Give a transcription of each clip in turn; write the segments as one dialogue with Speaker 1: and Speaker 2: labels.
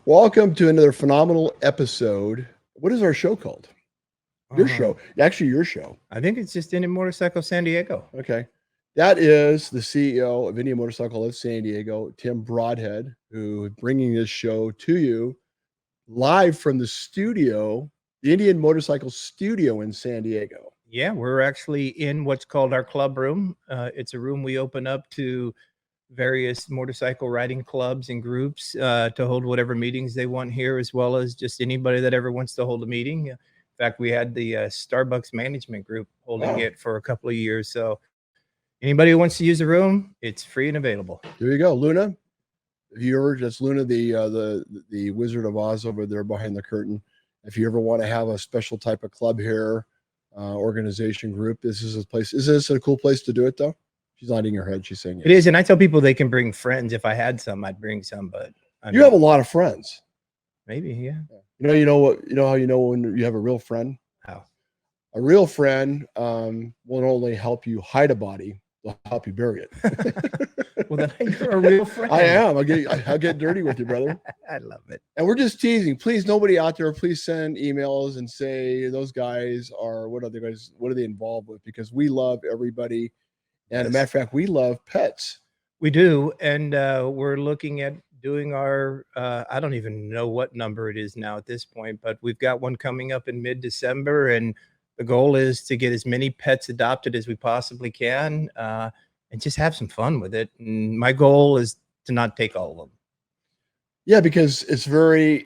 Speaker 1: Welcome to another phenomenal episode. What is our show called? Your show. Actually, your show.
Speaker 2: I think it's just Indian Motorcycle San Diego.
Speaker 1: Okay. That is the CEO of Indian Motorcycle of San Diego, Tim Broadhead, who is bringing this show to you live from the studio, the Indian Motorcycle Studio in San Diego.
Speaker 2: Yeah, we're actually in what's called our club room. It's a room we open up to various motorcycle riding clubs and groups to hold whatever meetings they want here, as well as just anybody that ever wants to hold a meeting. In fact, we had the Starbucks management group holding it for a couple of years. So anybody who wants to use the room, it's free and available.
Speaker 1: There you go, Luna. If you ever, that's Luna, the Wizard of Oz over there behind the curtain. If you ever want to have a special type of club here, organization group, this is a place. Is this a cool place to do it though? She's nodding her head. She's saying yes.
Speaker 2: It is, and I tell people they can bring friends. If I had some, I'd bring some. But
Speaker 1: you have a lot of friends.
Speaker 2: Maybe, yeah.
Speaker 1: You know what? You know how you know when you have a real friend?
Speaker 2: How?
Speaker 1: A real friend won't only help you hide a body, they'll help you bury it.
Speaker 2: Well, then you're a real friend.
Speaker 1: I am. I'll get dirty with you, brother.
Speaker 2: I love it.
Speaker 1: And we're just teasing. Please, nobody out there, please send emails and say those guys are what are they involved with? Because we love everybody. And as a matter of fact, we love pets.
Speaker 2: We do. And we're looking at doing our, I don't even know what number it is now at this point, but we've got one coming up in mid-December. And the goal is to get as many pets adopted as we possibly can and just have some fun with it. And my goal is to not take all of them.
Speaker 1: Yeah, because it's very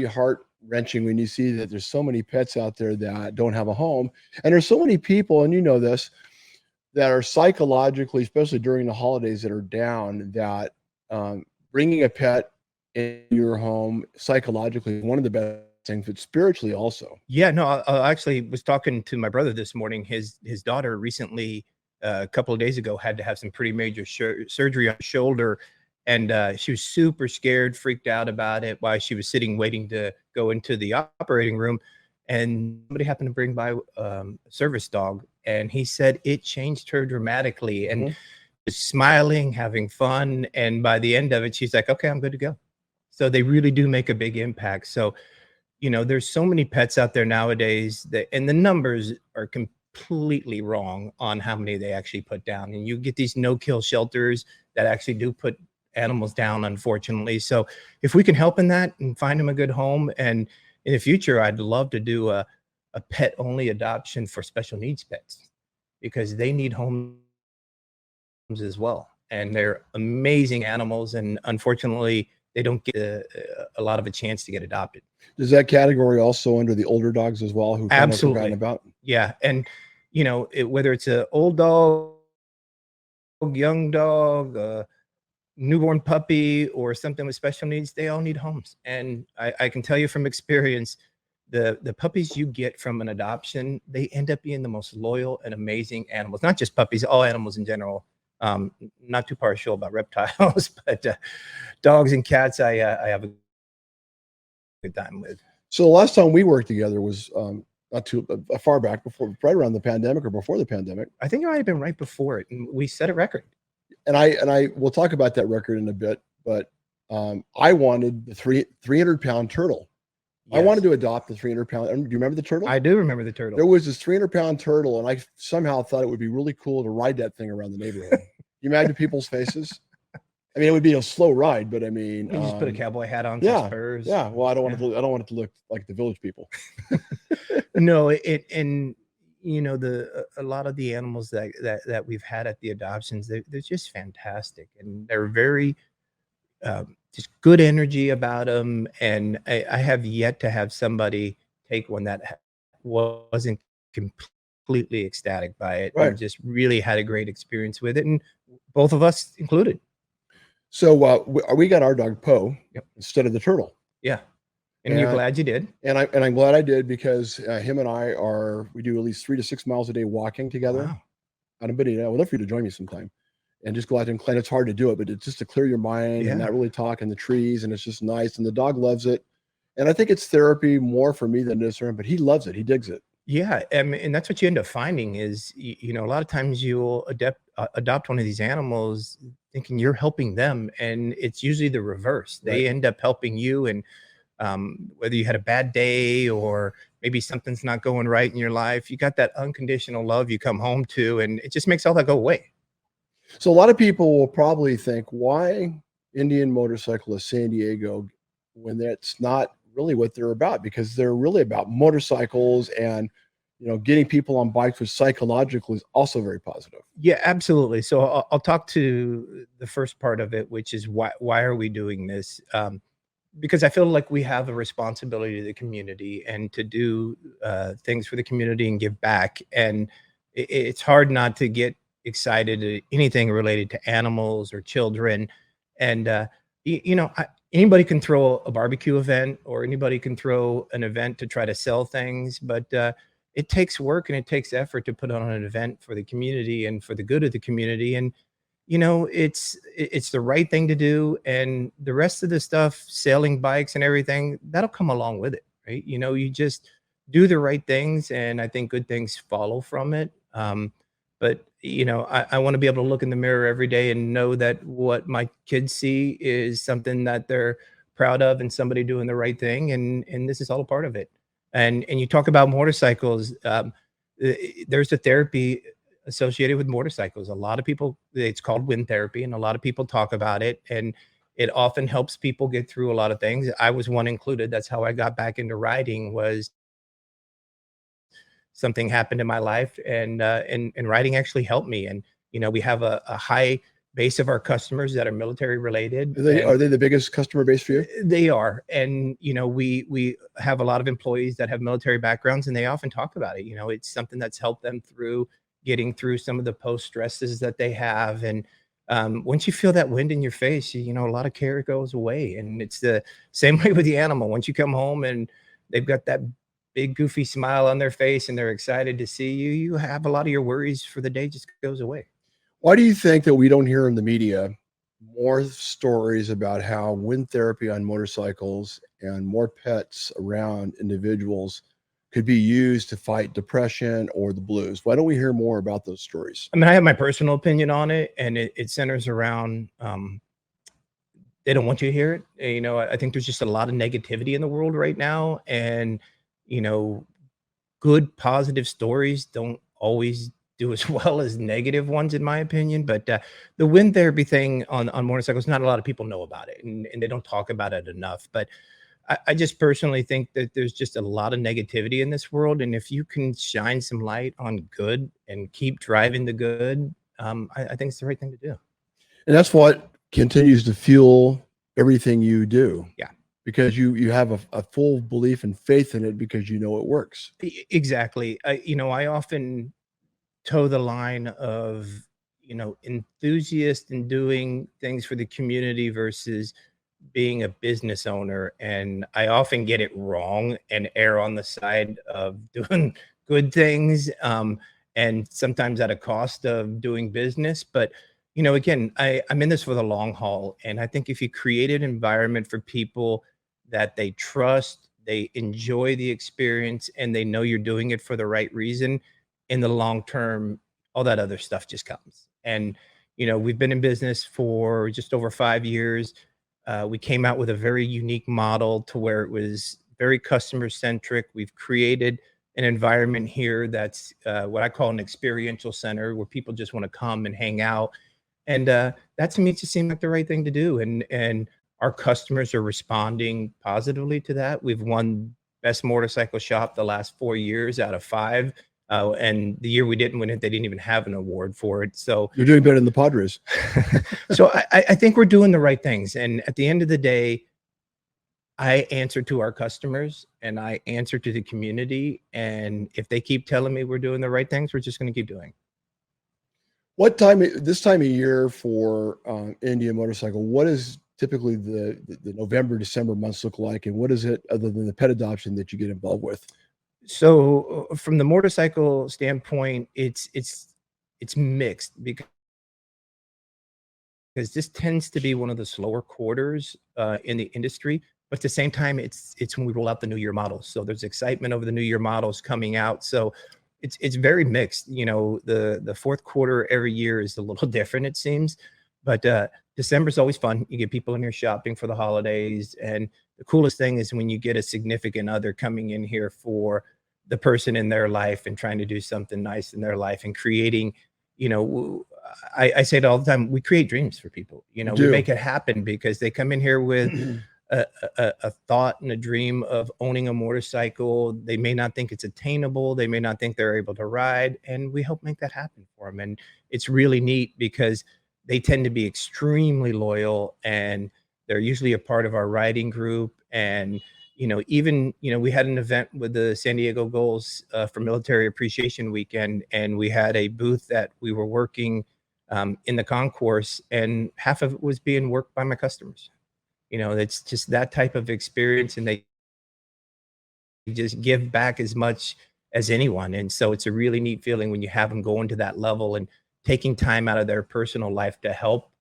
Speaker 1: heart-wrenching when you see that there's so many pets out there that don't have a home. And there's so many people, and you know this, that are psychologically, especially during the holidays, that are down, that bringing a pet in your home psychologically is one of the best things, but spiritually also.
Speaker 2: Yeah, no, I actually was talking to my brother this morning. His daughter recently, a couple of days ago, had to have some pretty major surgery on her shoulder. And she was super scared, freaked out about it while she was sitting waiting to go into the operating room. And somebody happened to bring by a service dog. And he said it changed her dramatically and was smiling, having fun. And by the end of it, she's like, okay, I'm good to go. So they really do make a big impact. So, you know, there's so many pets out there nowadays and the numbers are completely wrong on how many they actually put down. And you get these no-kill shelters that actually do put animals down, unfortunately. So if we can help in that and find them a good home, and in the future, I'd love to do a pet-only adoption for special needs pets, because they need homes as well. And they're amazing animals. And unfortunately, they don't get a lot of a chance to get adopted.
Speaker 1: Does that category also under the older dogs as well? Who
Speaker 2: absolutely
Speaker 1: forgotten about?
Speaker 2: Yeah. And, you know, whether it's an old dog, young dog, newborn puppy, or something with special needs, they all need homes. And I can tell you from experience, the puppies you get from an adoption, they end up being the most loyal and amazing animals. Not just puppies, all animals in general. Not too partial about reptiles, but dogs and cats, I have a good time with.
Speaker 1: So the last time we worked together was not too far back, right around the pandemic or before the pandemic.
Speaker 2: I think it might have been right before it, and we set a record.
Speaker 1: And I will talk about that record in a bit, but I wanted the 300-pound turtle. Yes. I wanted to adopt the 300-pound. Do you remember the turtle?
Speaker 2: I do remember the turtle.
Speaker 1: There was this 300-pound turtle, and I somehow thought it would be really cool to ride that thing around the neighborhood. You imagine people's faces? I mean, it would be a slow ride, but I mean,
Speaker 2: you just put a cowboy hat on,
Speaker 1: yeah,
Speaker 2: spurs.
Speaker 1: Yeah. Well, I don't want it to look like the Village People.
Speaker 2: No, and you know, a lot of the animals that we've had at the adoptions, they're just fantastic, and they're very just good energy about them. And I have yet to have somebody take one that wasn't completely ecstatic by it,
Speaker 1: right,
Speaker 2: and just really had a great experience with it, and both of us included.
Speaker 1: So we got our dog Poe instead of the turtle.
Speaker 2: Yeah. And you're glad you did.
Speaker 1: And I'm glad I did, because him and I we do at least 3 to 6 miles a day walking together.
Speaker 2: Wow.
Speaker 1: On a video. I would love for you to join me sometime and just go out and clean. It's hard to do it, but it's just to clear your mind and not really talk in the trees. And it's just nice. And the dog loves it. And I think it's therapy more for me than it is for him, but he loves it. He digs it.
Speaker 2: Yeah. And that's what you end up finding is, you know, a lot of times you'll adopt one of these animals thinking you're helping them, and it's usually the reverse.
Speaker 1: Right.
Speaker 2: They end up helping you, and whether you had a bad day or maybe something's not going right in your life, you got that unconditional love you come home to, and it just makes all that go away.
Speaker 1: So a lot of people will probably think, why Indian Motorcyclist San Diego when that's not really what they're about? Because they're really about motorcycles and getting people on bikes, which psychologically is also very positive.
Speaker 2: Yeah, absolutely. So I'll talk to the first part of it, which is why are we doing this? Because I feel like we have a responsibility to the community and to do things for the community and give back. And it's hard not to get excited at anything related to animals or children. And anybody can throw a barbecue event, or anybody can throw an event to try to sell things, but it takes work and it takes effort to put on an event for the community and for the good of the community. And it's the right thing to do, and the rest of the stuff, selling bikes and everything, that'll come along with it, right? You just do the right things, and I think good things follow from it. But I want to be able to look in the mirror every day and know that what my kids see is something that they're proud of and somebody doing the right thing, and this is all a part of it. And you talk about motorcycles. There's a therapy associated with motorcycles. A lot of people, it's called wind therapy, and a lot of people talk about it, and it often helps people get through a lot of things. I was one included. That's how I got back into riding. Was something happened in my life, and riding actually helped me. And we have a high base of our customers that are military related,
Speaker 1: Are
Speaker 2: and
Speaker 1: they the biggest customer base for you?
Speaker 2: they are. And we have a lot of employees that have military backgrounds, and they often talk about it. It's something that's helped them through getting through some of the post stresses that they have. And once you feel that wind in your face, a lot of care goes away. And it's the same way with the animal. Once you come home and they've got that big goofy smile on their face and they're excited to see you, you have a lot of your worries for the day just goes away.
Speaker 1: Why do you think that we don't hear in the media more stories about how wind therapy on motorcycles and more pets around individuals could be used to fight depression or the blues? Why don't we hear more about those stories?
Speaker 2: I mean, I have my personal opinion on it, and it centers around they don't want you to hear it. I think there's just a lot of negativity in the world right now, and you know, good positive stories don't always do as well as negative ones, in my opinion. But the wind therapy thing on motorcycles, not a lot of people know about it, and they don't talk about it enough. But I just personally think that there's just a lot of negativity in this world, and if you can shine some light on good and keep driving the good, I think it's the right thing to do.
Speaker 1: And that's what continues to fuel everything you do,
Speaker 2: Yeah.
Speaker 1: because you have a full belief and faith in it because you know it works.
Speaker 2: Exactly. I often toe the line of enthusiast in doing things for the community versus being a business owner, and I often get it wrong and err on the side of doing good things, and sometimes at a cost of doing business. But again, I'm in this for the long haul, and I think if you create an environment for people that they trust, they enjoy the experience, and they know you're doing it for the right reason, in the long term, all that other stuff just comes. And we've been in business for just over 5 years. We came out with a very unique model to where it was very customer centric. We've created an environment here that's what I call an experiential center, where people just want to come and hang out. And that to me just seemed like the right thing to do. And our customers are responding positively to that. We've won best motorcycle shop the last 4 years out of five. And the year we didn't win it, they didn't even have an award for it. So
Speaker 1: You're doing better than the Padres.
Speaker 2: so I think we're doing the right things. And at the end of the day, I answer to our customers and I answer to the community. And if they keep telling me we're doing the right things, we're just going to keep doing.
Speaker 1: This time of year for Indian Motorcycle, what is typically the November, December months look like? And what is it other than the pet adoption that you get involved with?
Speaker 2: So from the motorcycle standpoint, it's mixed because this tends to be one of the slower quarters in the industry. But at the same time, it's when we roll out the new year models. So there's excitement over the new year models coming out. So it's very mixed. The fourth quarter every year is a little different, it seems, but December's always fun. You get people in here shopping for the holidays, and the coolest thing is when you get a significant other coming in here for the person in their life and trying to do something nice in their life and creating, I say it all the time, we create dreams for people.
Speaker 1: You
Speaker 2: We
Speaker 1: do.
Speaker 2: make it happen because they come in here with a thought and a dream of owning a motorcycle. They may not think it's attainable. They may not think they're able to ride, and we help make that happen for them. And it's really neat because they tend to be extremely loyal, and they're usually a part of our riding group. And even we had an event with the San Diego Goals for Military Appreciation Weekend, and we had a booth that we were working in the concourse, and half of it was being worked by my customers. It's just that type of experience, and they just give back as much as anyone. And so it's a really neat feeling when you have them going to that level and taking time out of their personal life to help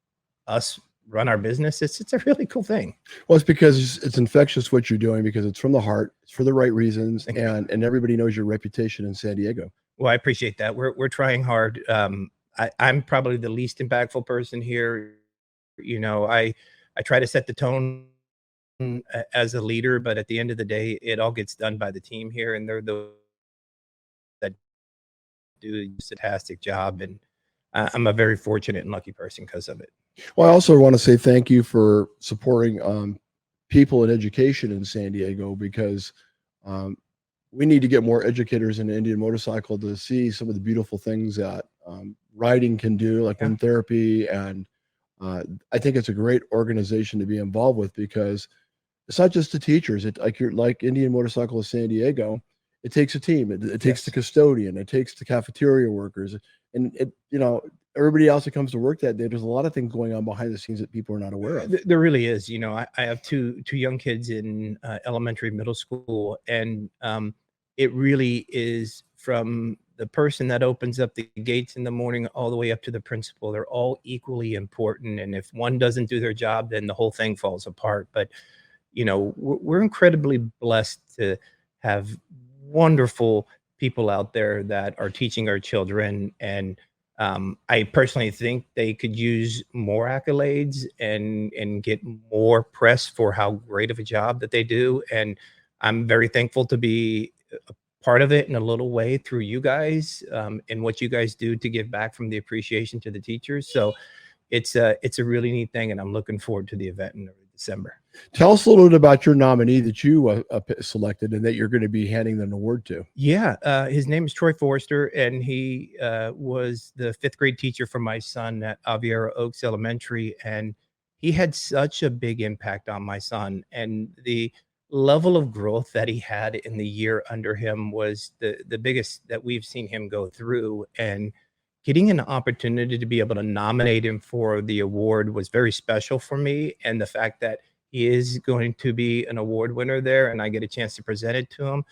Speaker 2: us run our business. It's a really cool thing.
Speaker 1: Well, it's because it's infectious what you're doing, because it's from the heart, it's for the right reasons, and everybody knows your reputation in San Diego.
Speaker 2: Well, I appreciate that. We're trying hard. I'm probably the least impactful person here. I try to set the tone as a leader, but at the end of the day, it all gets done by the team here, and they're the that do a fantastic job. And I'm a very fortunate and lucky person because of it.
Speaker 1: Well, I also want to say thank you for supporting people in education in San Diego, because we need to get more educators in Indian motorcycle to see some of the beautiful things that riding can do, like wind therapy. And I think it's a great organization to be involved with, because it's not just the teachers. Like Indian Motorcycle of San Diego. It takes a team. It takes the custodian. It takes the cafeteria workers, and everybody else that comes to work that day. There's a lot of things going on behind the scenes that people are not aware of.
Speaker 2: There really is. I have two young kids in elementary, middle school, and it really is from the person that opens up the gates in the morning all the way up to the principal. They're all equally important, and if one doesn't do their job, then the whole thing falls apart. But we're incredibly blessed to have wonderful people out there that are teaching our children. And I personally think they could use more accolades and get more press for how great of a job that they do. And I'm very thankful to be a part of it in a little way through you guys, and what you guys do to give back from the appreciation to the teachers. So it's a really neat thing, and I'm looking forward to the event in December.
Speaker 1: Tell us a little bit about your nominee that you selected and that you're going to be handing an award to.
Speaker 2: Yeah, his name is Troy Forrester, and he was the 5th grade teacher for my son at Aviera Oaks Elementary, and he had such a big impact on my son. And the level of growth that he had in the year under him was the biggest that we've seen him go through. And getting an opportunity to be able to nominate him for the award was very special for me. And the fact that he is going to be an award winner there, and I get a chance to present it to him,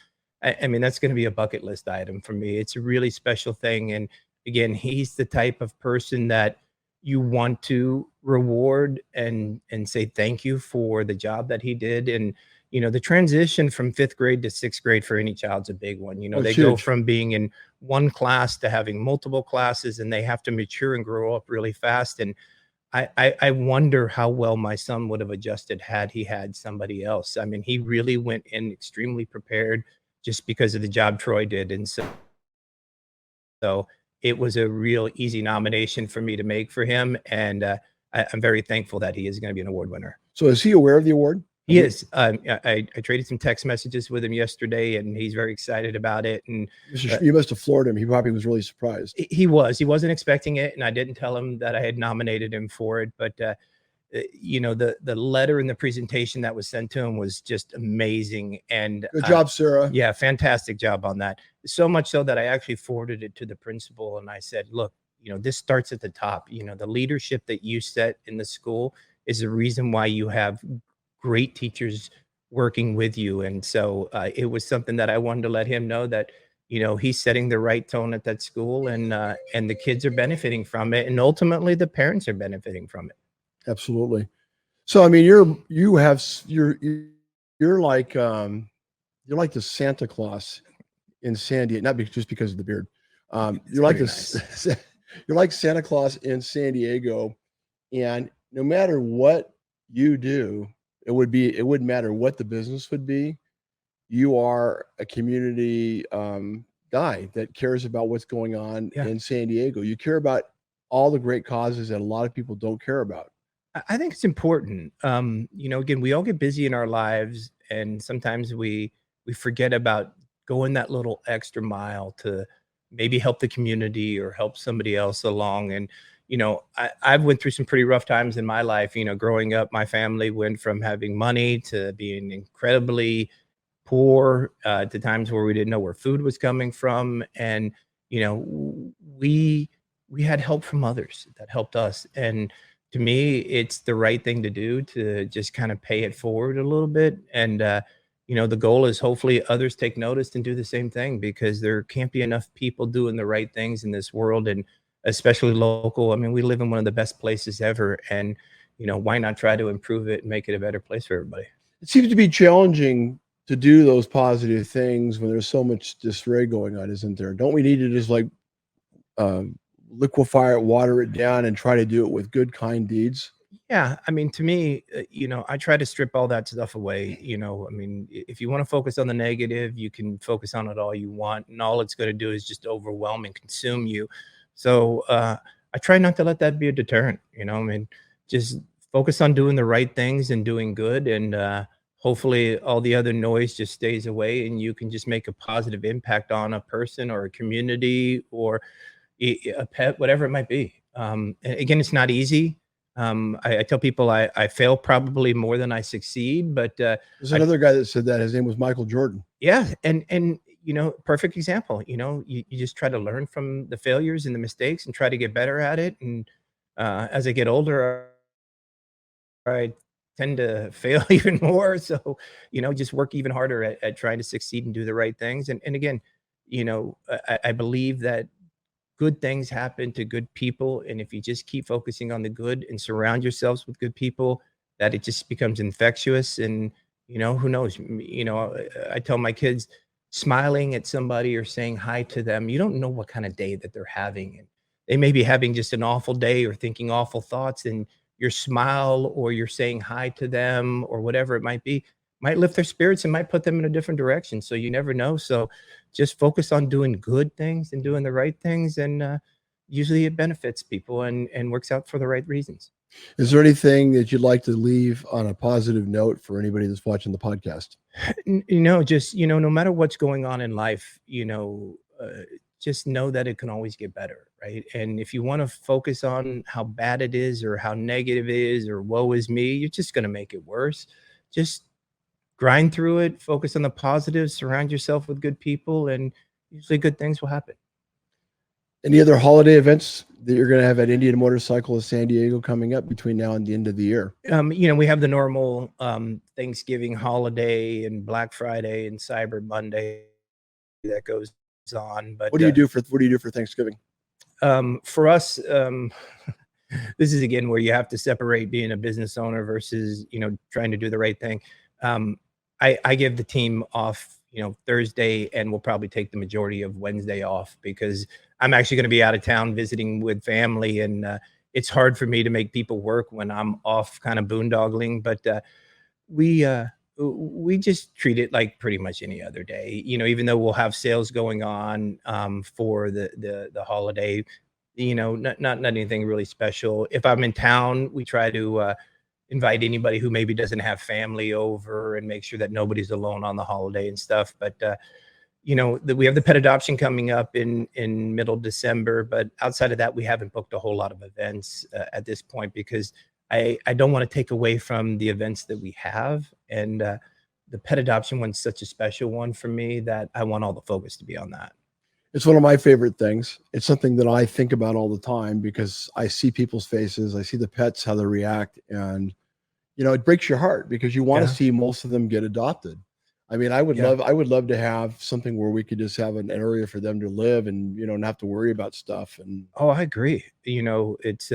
Speaker 2: I mean, that's going to be a bucket list item for me. It's a really special thing. And again, he's the type of person that you want to reward and say thank you for the job that he did. And the transition from 5th grade to 6th grade for any child's a big one. They go from being in one class to having multiple classes, and they have to mature and grow up really fast. And I wonder how well my son would have adjusted had he had somebody else. I mean, he really went in extremely prepared just because of the job Troy did. And so it was a real easy nomination for me to make for him. And I'm very thankful that he is going to be an award winner.
Speaker 1: So is he aware of the award?
Speaker 2: He is. I traded some text messages with him yesterday, and he's very excited about it. And
Speaker 1: you must have floored him. He probably was really surprised.
Speaker 2: He wasn't expecting it, and I didn't tell him that I had nominated him for it. But the letter and the presentation that was sent to him was just amazing. And
Speaker 1: good job, Sarah.
Speaker 2: Yeah, fantastic job on that. So much so that I actually forwarded it to the principal, and I said, look, this starts at the top. The leadership that you set in the school is the reason why you have great teachers working with you. And so it was something that I wanted to let him know that, he's setting the right tone at that school, and the kids are benefiting from it. And ultimately the parents are benefiting from it.
Speaker 1: Absolutely. So, I mean, you're like the Santa Claus in San Diego, not just because of the beard.
Speaker 2: It's
Speaker 1: You're like
Speaker 2: pretty
Speaker 1: this,
Speaker 2: nice.
Speaker 1: you're like Santa Claus in San Diego, and no matter what you do, it wouldn't matter what the business would be. You are a community guy that cares about what's going on
Speaker 2: Yeah.
Speaker 1: in San Diego. You care about all the great causes that a lot of people don't care about.
Speaker 2: I think it's important. Again, we all get busy in our lives, and sometimes we forget about going that little extra mile to maybe help the community or help somebody else along. And I've went through some pretty rough times in my life. Growing up, my family went from having money to being incredibly poor, to times where we didn't know where food was coming from, and we had help from others that helped us. And to me, it's the right thing to do to just kind of pay it forward a little bit. And the goal is hopefully others take notice and do the same thing, because there can't be enough people doing the right things in this world, and especially local. I mean, we live in one of the best places ever, and why not try to improve it and make it a better place for everybody?
Speaker 1: It seems to be challenging to do those positive things when there's so much disarray going on, isn't there? Don't we need to just like liquefy it, water it down, and try to do it with good, kind deeds?
Speaker 2: Yeah, I mean, to me, I try to strip all that stuff away. I mean, if you want to focus on the negative, you can focus on it all you want, and all it's going to do is just overwhelm and consume you. So I try not to let that be a deterrent. I mean, just focus on doing the right things and doing good, and hopefully, all the other noise just stays away, and you can just make a positive impact on a person or a community or a pet, whatever it might be. Again, it's not easy. I tell people I fail probably more than I succeed, but
Speaker 1: There's
Speaker 2: I
Speaker 1: another guy that said that. His name was Michael Jordan.
Speaker 2: yeah, and perfect example. You just try to learn from the failures and the mistakes and try to get better at it. And as I get older, I tend to fail even more. So just work even harder at trying to succeed and do the right things. And again, I believe that good things happen to good people, and if you just keep focusing on the good and surround yourselves with good people, that it just becomes infectious. And who knows, I tell my kids, smiling at somebody or saying hi to them, you don't know what kind of day that they're having, and they may be having just an awful day or thinking awful thoughts, and your smile or you're saying hi to them or whatever it might be might lift their spirits and might put them in a different direction. So you never know. So just focus on doing good things and doing the right things, and usually it benefits people and works out for the right reasons.
Speaker 1: Is there anything that you'd like to leave on a positive note for anybody that's watching the podcast?
Speaker 2: Just no matter what's going on in life, just know that it can always get better, right? And if you want to focus on how bad it is or how negative it is or woe is me, you're just going to make it worse. Just grind through it, focus on the positives, surround yourself with good people, and usually good things will happen.
Speaker 1: Any other holiday events that you're going to have at Indian Motorcycle of San Diego coming up between now and the end of the year?
Speaker 2: We have the normal Thanksgiving holiday and Black Friday and Cyber Monday that goes on. But
Speaker 1: What do you do for Thanksgiving?
Speaker 2: for us, this is again where you have to separate being a business owner versus trying to do the right thing. I give the team off Thursday, and we'll probably take the majority of Wednesday off, because I'm actually going to be out of town visiting with family, and it's hard for me to make people work when I'm off kind of boondoggling. But we uh we just treat it like pretty much any other day, even though we'll have sales going on for the holiday. Not anything really special. If I'm in town, we try to invite anybody who maybe doesn't have family over and make sure that nobody's alone on the holiday and stuff. But we have the pet adoption coming up in middle December, but outside of that, we haven't booked a whole lot of events at this point, because I don't want to take away from the events that we have. And the pet adoption one's such a special one for me that I want all the focus to be on that.
Speaker 1: It's one of my favorite things. It's something that I think about all the time because I see people's faces, I see the pets, how they react, and it breaks your heart because you want to
Speaker 2: Yeah.
Speaker 1: see most of them get adopted. I mean,
Speaker 2: Yeah.
Speaker 1: I would love to have something where we could just have an area for them to live and, not have to worry about stuff. And
Speaker 2: Oh, I agree. It's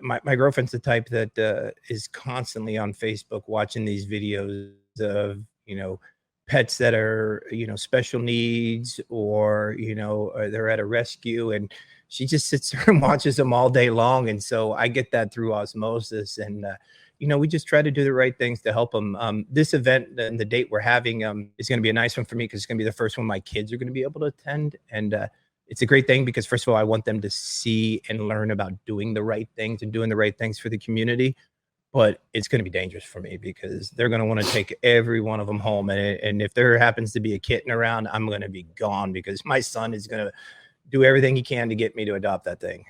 Speaker 2: my girlfriend's the type that is constantly on Facebook watching these videos of pets that are, special needs, or, they're at a rescue, and she just sits there and watches them all day long. And so I get that through osmosis. And, we just try to do the right things to help them. This event and the date we're having is going to be a nice one for me, because it's going to be the first one my kids are going to be able to attend. And it's a great thing, because first of all, I want them to see and learn about doing the right things and doing the right things for the community. But it's going to be dangerous for me, because they're going to want to take every one of them home. And if there happens to be a kitten around, I'm going to be gone, because my son is going to do everything he can to get me to adopt that thing.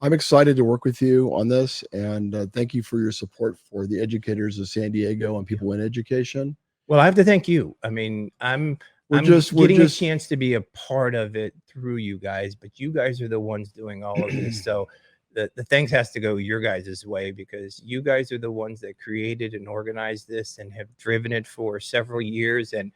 Speaker 1: I'm excited to work with you on this, and thank you for your support for the educators of San Diego and people in education.
Speaker 2: Well, I have to thank you. I mean, I'm getting a chance to be a part of it through you guys, but you guys are the ones doing all of this. So the thanks has to go your guys' way, because you guys are the ones that created and organized this and have driven it for several years. And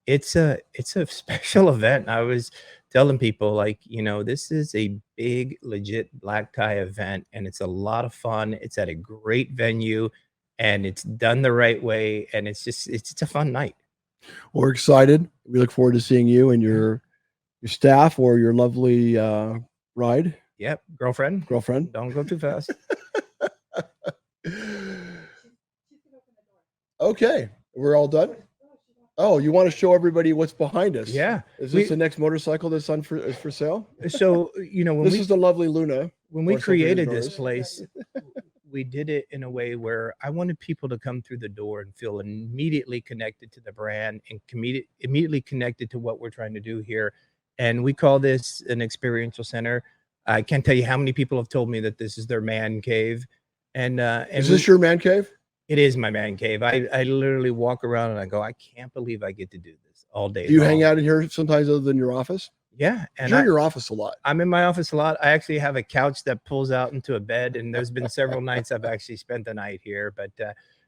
Speaker 2: it's a special event. I was telling people, like, this is a big, legit black tie event, and it's a lot of fun. It's at a great venue, and it's done the right way, and it's a fun night.
Speaker 1: We're excited. We look forward to seeing you and your staff, or your lovely bride.
Speaker 2: Yep, girlfriend. Don't go too fast.
Speaker 1: Okay, we're all done. Oh, you want to show everybody what's behind us?
Speaker 2: Yeah.
Speaker 1: Is this the next motorcycle that's is for sale?
Speaker 2: So,
Speaker 1: this is the lovely Luna.
Speaker 2: When we created this place, we did it in a way where I wanted people to come through the door and feel immediately connected to the brand, and immediately connected to what we're trying to do here. And we call this an experiential center. I can't tell you how many people have told me that this is their man cave. And
Speaker 1: is this your man cave?
Speaker 2: It is my man cave. I literally walk around and I go, I can't believe I get to do this all day.
Speaker 1: Do you hang out in here sometimes other than your office?
Speaker 2: Yeah. And
Speaker 1: you're in your office a lot.
Speaker 2: I'm in my office a lot. I actually have a couch that pulls out into a bed, and there's been several nights I've actually spent the night here. But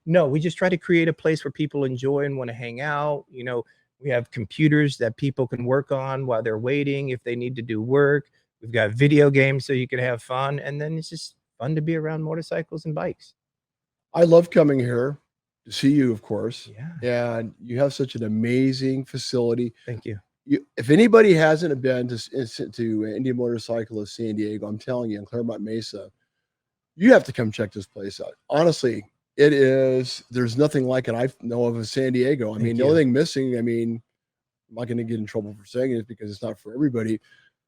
Speaker 2: no, we just try to create a place where people enjoy and want to hang out. We have computers that people can work on while they're waiting if they need to do work. We've got video games so you can have fun. And then it's just fun to be around motorcycles and bikes.
Speaker 1: I love coming here to see you, of course.
Speaker 2: Yeah.
Speaker 1: And you have such an amazing facility.
Speaker 2: Thank you.
Speaker 1: If anybody hasn't been to Indian Motorcycle of San Diego, I'm telling you, in Claremont Mesa, you have to come check this place out. Honestly, there's nothing like it I know of in San Diego. I mean, the only thing missing, I mean, I'm not going to get in trouble for saying it because it's not for everybody.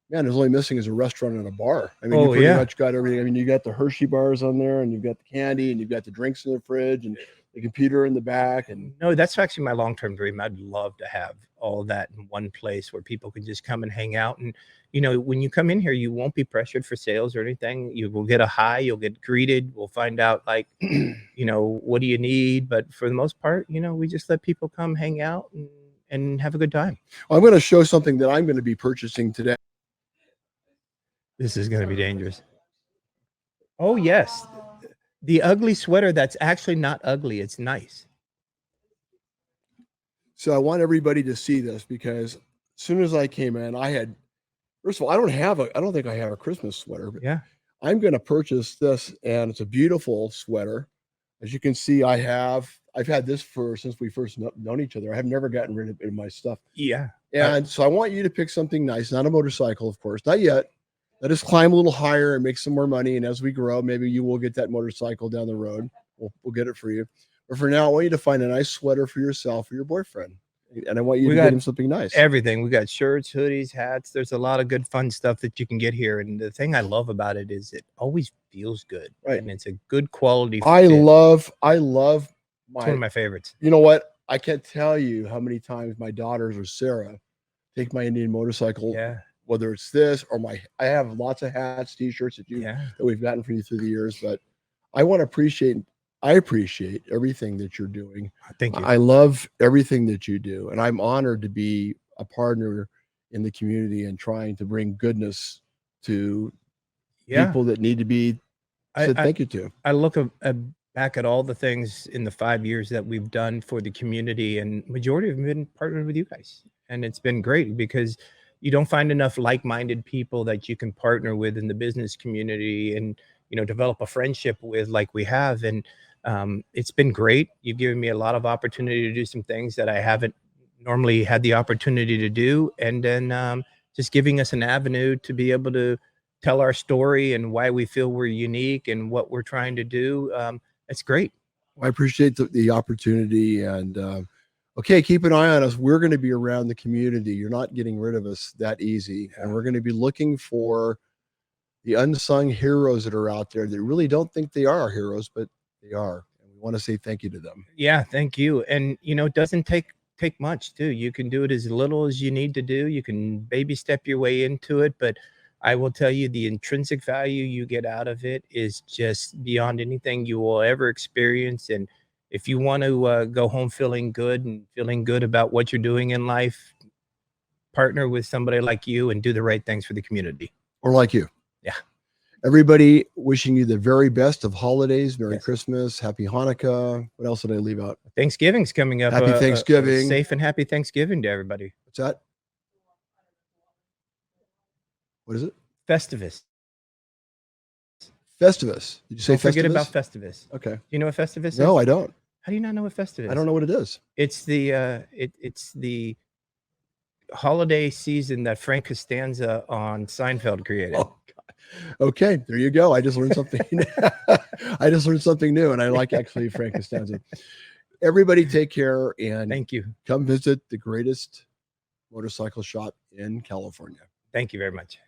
Speaker 1: Man, there's only missing is a restaurant and a bar. I mean, you pretty much got everything. I mean, you got the Hershey bars on there, and you've got the candy, and you've got the drinks in the fridge, and the computer in the back. And
Speaker 2: no, that's actually my long-term dream. I'd love to have all of that in one place where people can just come and hang out. And, when you come in here, you won't be pressured for sales or anything. You will get a hi, you'll get greeted. We'll find out, like, what do you need? But for the most part, we just let people come hang out and have a good time.
Speaker 1: I'm going to show something that I'm going to be purchasing today.
Speaker 2: This is going to be dangerous. Oh, yes. The ugly sweater that's actually not ugly. It's nice.
Speaker 1: So I want everybody to see this, because as soon as I came in, first of all, I don't think I have a Christmas sweater, but
Speaker 2: yeah,
Speaker 1: I'm going to purchase this, and it's a beautiful sweater. As you can see, I've had this since we first known each other. I have never gotten rid of my stuff.
Speaker 2: Yeah.
Speaker 1: And so I want you to pick something nice, not a motorcycle, of course, not yet. Let us climb a little higher and make some more money. And as we grow, maybe you will get that motorcycle down the road. We'll get it for you. But for now, I want you to find a nice sweater for yourself or your boyfriend. And I want you to get him something nice.
Speaker 2: Everything. We got shirts, hoodies, hats. There's a lot of good, fun stuff that you can get here. And the thing I love about it is it always feels good.
Speaker 1: Right.
Speaker 2: And it's a good quality fit.
Speaker 1: I love
Speaker 2: it's one of my favorites.
Speaker 1: You know what? I can't tell you how many times my daughters or Sarah take my Indian motorcycle.
Speaker 2: Yeah.
Speaker 1: Whether it's this or I have lots of hats, t-shirts that we've gotten for you through the years, but I appreciate everything that you're doing.
Speaker 2: Thank you.
Speaker 1: I love everything that you do. And I'm honored to be a partner in the community and trying to bring goodness to people that need to be said thank you to.
Speaker 2: I look back at all the things in the 5 years that we've done for the community, and majority have been partnered with you guys. And it's been great, because you don't find enough like-minded people that you can partner with in the business community and, develop a friendship with, like we have. And it's been great. You've given me a lot of opportunity to do some things that I haven't normally had the opportunity to do, and then just giving us an avenue to be able to tell our story and why we feel we're unique and what we're trying to do. It's great.
Speaker 1: I appreciate the opportunity, and okay, keep an eye on us. We're going to be around the community. You're not getting rid of us that easy, and we're going to be looking for the unsung heroes that are out there that really don't think they are heroes, but they are. And we want to say thank you to them.
Speaker 2: Yeah, thank you. And it doesn't take much too. You can do it as little as you need to do. You can baby step your way into it, but I will tell you the intrinsic value you get out of it is just beyond anything you will ever experience. And if you want to go home feeling good and feeling good about what you're doing in life, partner with somebody like you and do the right things for the community.
Speaker 1: Or like you.
Speaker 2: Yeah.
Speaker 1: Everybody, wishing you the very best of holidays. Merry
Speaker 2: Yes.
Speaker 1: Christmas. Happy Hanukkah. What else did I leave out?
Speaker 2: Thanksgiving's coming up.
Speaker 1: Happy Thanksgiving.
Speaker 2: Safe and happy Thanksgiving to everybody.
Speaker 1: What's that? What is it?
Speaker 2: Festivus.
Speaker 1: Festivus. Did you say
Speaker 2: Don't forget
Speaker 1: Festivus?
Speaker 2: about Festivus.
Speaker 1: Okay.
Speaker 2: Do you know what Festivus is?
Speaker 1: No, I don't.
Speaker 2: How do you not know what Festive is?
Speaker 1: I don't know what it is.
Speaker 2: It's the it's the holiday season that Frank Costanza on Seinfeld created.
Speaker 1: Oh, God. Okay, there you go. I just learned something. I just learned something new, and I like actually Frank Costanza. Everybody, take care and
Speaker 2: Thank you.
Speaker 1: come visit the greatest motorcycle shop in California.
Speaker 2: Thank you very much.